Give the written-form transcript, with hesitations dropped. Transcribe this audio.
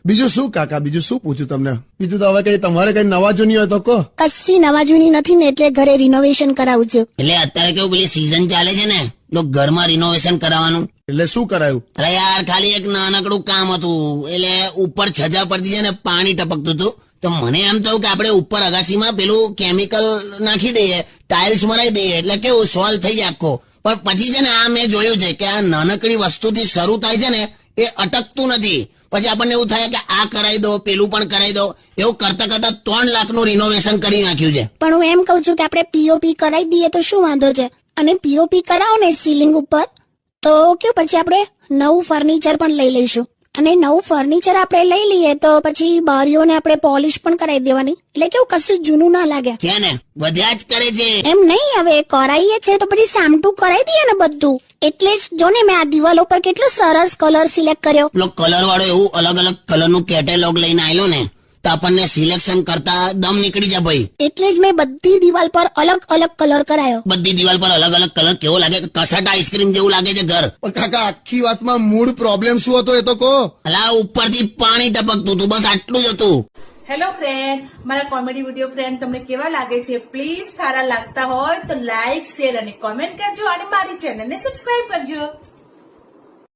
બીજું શું કાકા, બીજું શું પૂછું તમને? બીજું તો હવે કઈ તમારે કઈ નવા જૂની હોય તો કહો. કશી નવા જૂની નથી ને, એટલે ઘરે રિનોવેશન કરાવું છું. એટલે અત્યારે કેવું પેલી સીઝન ચાલે છે ને, તો ઘરમાં રિનોવેશન કરાવવાનું. એટલે શું કરાયું? અરે યાર ખાલી એક નાનકડું કામ હતું. એટલે ઉપર છજા પરથી છે ને પાણી ટપકતું હતું, તો મને એમ થયું કે આપણે ઉપર અગાસીમાં પેલું કેમિકલ નાખી દઈએ, ટાઇલ્સ મરાઈ દઈએ, એટલે કેવું સોલ્વ થઈ જાય આખો. પણ પછી છે ને આ મેં જોયું છે કે આ નાનકડી વસ્તુથી શરૂ થાય છે ને એ અટકતું નથી. પછી આપણને એવું થાય કે આ કરાવી દો, પેલું પણ કરાવી દો. એવું કરતા કરતા 3 લાખનું રિનોવેશન કરી નાખ્યું છે. પણ હું એમ કઉ છું કે આપણે પીઓપી કરાવી દઈએ તો શું વાંધો છે? અને પીઓપી કરાવો ને સીલિંગ ઉપર તો કેવું, પછી આપણે નવું ફર્નિચર પણ લઈ લઈશું. અને નવું ફર્નિચર આપણે લઈ લઈએ તો પછી બારીઓને આપણે પોલિશ પણ કરાવી દેવાની, એટલે કેવું કશું જૂનું ના લાગે. છે ને વધ્યા જ કરે છે. એમ નહીં, હવે કરાઈએ છે તો પછી સામટું કરાવી દઈએ ને બધું. એટલે જ જો ને મેં આ દિવાલો પર કેટલો સરસ કલર સિલેક્ટ કર્યો. પેલો કલર વાળો એવું અલગ અલગ કલરનું કેટેલોગ લઈને આવેલો ને, તો આપણને સિલેક્શન કરતા દમ નીકળી જાય ભાઈ. એટલે જ મેં બધી દિવાલ પર અલગ અલગ કલર કરાયો. બધી દિવાલ પર અલગ અલગ કલર કેવો લાગે, કસાટા આઈસ્ક્રીમ જેવું લાગે છે ઘર. પણ કાકા આખી વાતમાં મૂળ પ્રોબ્લેમ શું હતો એ તો કહો. અલા ઉપરથી પાણી ટપકતું હતું, બસ આટલું જ હતું. હેલો ફ્રેન્ડ, મારા કોમેડી વિડીયો ફ્રેન્ડ તમને કેવા લાગે છે? પ્લીઝ સારા લાગતા હોય તો લાઈક, શેર અને કોમેન્ટ કરજો અને મારી ચેનલને સબસ્ક્રાઇબ કરજો.